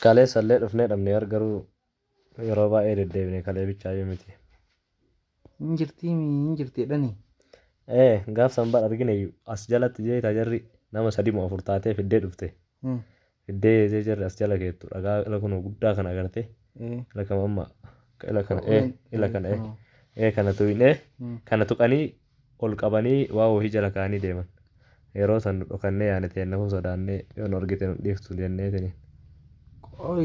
Kalee sallee dhufnee dhabnee garuu yeroo baay'ee deddeebine kalee bichaayyuu miti. Injirtiidhani. Gaaf sanbaan argine as jalatti jeetaa jarri nama 3 moo 4 taatee fiddee dhufte. Fiddee jarri as jala keettu dhagaa ila kun guddaa kana agartee. Ila kam amma ila kana kana tuqinee kana tuqanii ol qabanii waa wahii jala kaanii deeman. Yeroo san dhokannee yaane ta'e nafuu sodaannee yoo nu argite nu dhiiftu jennee tini.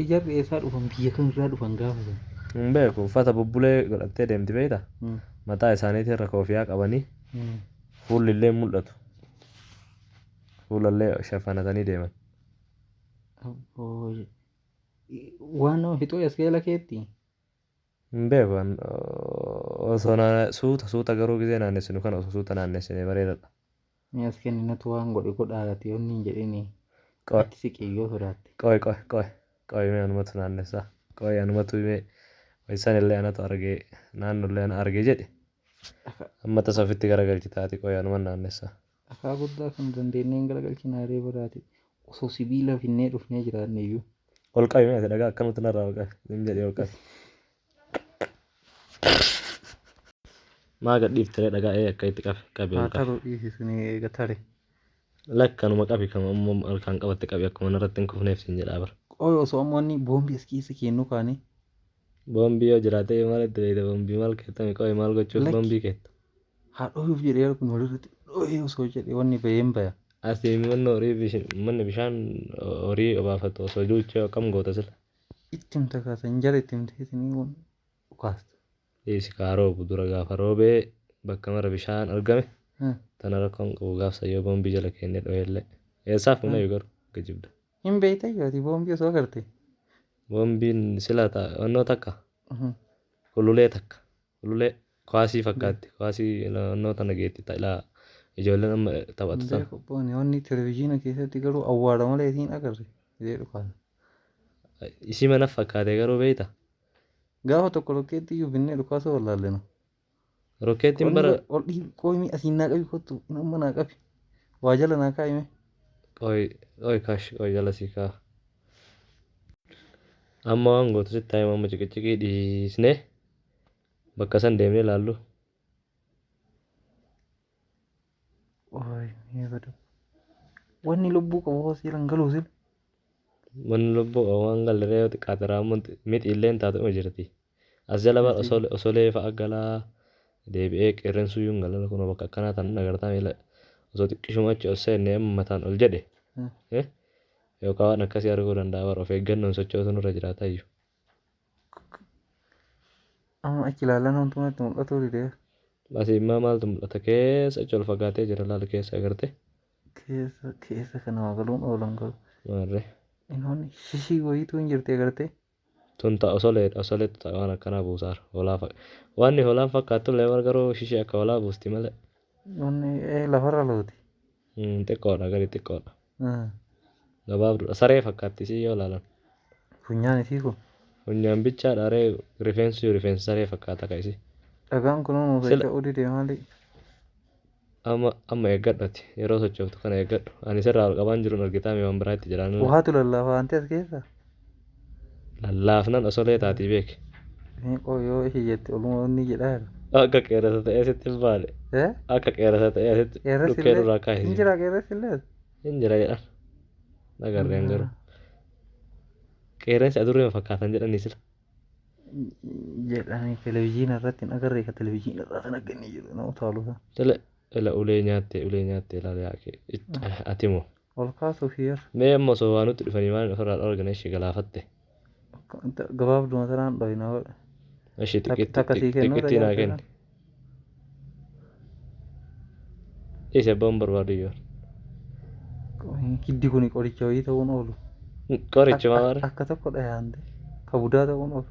Jarri eessaa dhufan biyya kamirraa dhufan gaafa sun? Hin beeku uffata bubbulee godhattee deemti beektaa? Mataa isaaniitii irra koofiyaa qabanii fuullillee mul'atu. Fuulallee shafanatanii deeman. Waan nama fixuu as keela keetti? Hin beeku osoo suuta garuu gisee naannessinu kana osoo suuta naannessinee bareedadha. As kenninatu waan godhe godhaati yoonni hin jedhini. Ati siqiyyoo sodaatte. Qoy mee anumatu naannessaa. Qoy anumatu mee isaan illee anatu argee naannollee ana argee jedhe. Amma tasa ofitti garagalchi taati qoy anuma naannessaa. Akaa guddaa kan dandeenyeen garagalchinaa ree biraati. Osoo sibiila finnee dhufnee jiraanne iyyuu. Ol qabi mee ati dhagaa akkanumatti narraa ol qabi. Nin jedhee ol qabi. Maa gadhiiftiree dhagaa akka itti qabi ol qabi. Haa ta'u dhiisisanii eegatare. Lakkanuma qabi kan ammoo halkaan qabatte qabi akkuma narratti hin kufneef siin jedhaa bara. Qoy osoo ammoo inni boombii as keessa kennu kaane. Boombii yoo jiraate maal itti beekta boombii maal keettame qoy maal gochuuf boombii keetta. Haa dhoyuuf jedhee kun walirratti dhoyee osoo jedhee wanni baheen baya. Asii manni bishaan horii obaafatu osoo juuchee akkam goota sila. Ittim takaasan jara ittim teessinii dhukaasta. Dhiisi kaaroobu dura gaafa roobee bakka mara bishaan argame. Tana rakkoon qabu gaafsa yoo boombii jala kennee dhoyellee. Eessaaf humna yoo garuu gajibda. Hin beektaa yooti boombii osoo agarte. Boombiin sila onnoo takka. Kululee takka. Kululee kwaasii fakkaatti. Kwaasii onnoo tana geetti ta'ilaa. Ijoolleen amma taphatu sana. Wanni televizyiina keessatti garuu awwaara malee isiin agarre. Isii mana fakkaate garuu beektaa? Gaafa tokko rokkeetti iyyuu binnee dhukaasa wallaallena. Rokkeettiin bara. Ol qoymi asiin naa qabi kottu nama naa qabi. Waa jala naa kaa'ime. Qoy jala sii kaa. Amma waan gootu sitti taa'ima amma ciqicidhii dhiisnee bakka san deemnee laallu. Wanni lubbuu qabu hoo siilan galuu sila. Wanni lubbuu qabu waan gallee yoo xiqqaate raammuun mixiillee taatuma jirti. As jala bara osolee fa'a galaa deebi'ee qeerransuyyuu galala kun bakka akkanaa tan agartaa miila osoo xiqqishuma achi ol seennee mataan ol jedhe. Yookaan waan akkasii arguu danda'a bara of eeggannoon sochootu nurra jiraata iyyuu. Amma achi ilaalan wantoota itti mul'atu didee. Asii immoo maaltu mul'ata keessa achi ol fagaatee jira laala keessa agarte. Keessa kana magaluun oolan galu. Maarree. Inni shishii wayiitu hin jirti agarte. Tun ta'a osoleetu ta'a waan akkanaa buusaara hoolaa Wanni hoolaan fakkaattu illee garuu shishii akka hoolaa buusti malee. Wanni lafarra looti. Xiqqoodha gadi xiqqoodha. Gabaabduudha saree fakkaatti isii yoo ilaalan. Funyaan isii kun. Funyaan bichaadha ree rifeensa saree fakkaata ka isii. Dhagaan kun nuuf socho'uu didee maali? Amma eeggadhati yeroo sochooftu kana eeggadhu ani sirraa ol qabaan jiruun argitaa mee waan biraa itti jiraan. Waatu lallaafaa wanti as keessa. Lallaafnan osolee taatii beeki. Yoo ishee jette oluma inni jedhaa jira. Akka qeerrasa ta'ee sitti hin baane. Akka qeerrasa ta'ee sitti dhukkee duraa kaa'e. Hin jira qeerrasi illee. Hin jira jedhan. Nagarreen garuu. Qeerransi adurree fakkaatan jedhanii sila. Jedhanii televizyiina irratti hin agarree ka televizyiina irraa kan arganii jiru nama taaluusa. Ila ulee nyaattee ilaala yaaqee ati moo. Ol kaasuuf yer. Mee amma osoo waa nutti dhufanii maal ofirraa argina ishee galaafatte. Gabaabduma sanaan dhoyina godha. Ishee xiqqittii naa kenni. Ishee abbaan barbaadu yoo. Hiddi kuni qoricha wayii ta'uun oolu. Qoricha maal? Akka tokko dhayaante ka budaa ta'uun oolu.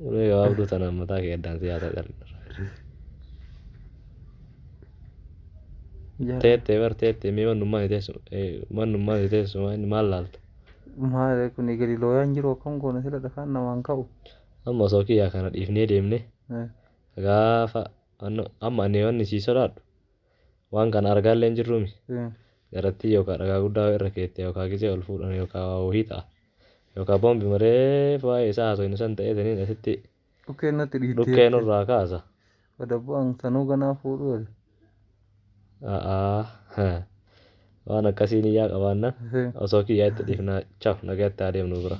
Ulee gabaabduu tanaan mataa kee addaan siyaasa qal'ina. Teettee bar teettee mee mannummaan teessuma inni maal laalta? Maal kuni gadi looyaan jiru akkam goona sila dhafaan namaan ka'u. Amma osoo kiyyaa kana dhiifnee deemne gaafa amma ani wanni sii sodaadhu waan kana argaallee hin jirruumi. Garatti yookaan dhagaa guddaa irra keettee yookaan gisee ol fuudhan yookaan waa wahii ta'a. yookaan boombi mareef waa'ee isaa haasofnu san ta'ee taniin asitti Dhukkeen natti dhiittee. dhukkee nurraa kaasa. Wadabbaan sanuu ganaa fuudhu. Waan akkasiin iyyaa qabaanna osoo kiyyaa itti dhiifnaa chaaf nagaatti adeemnu bira.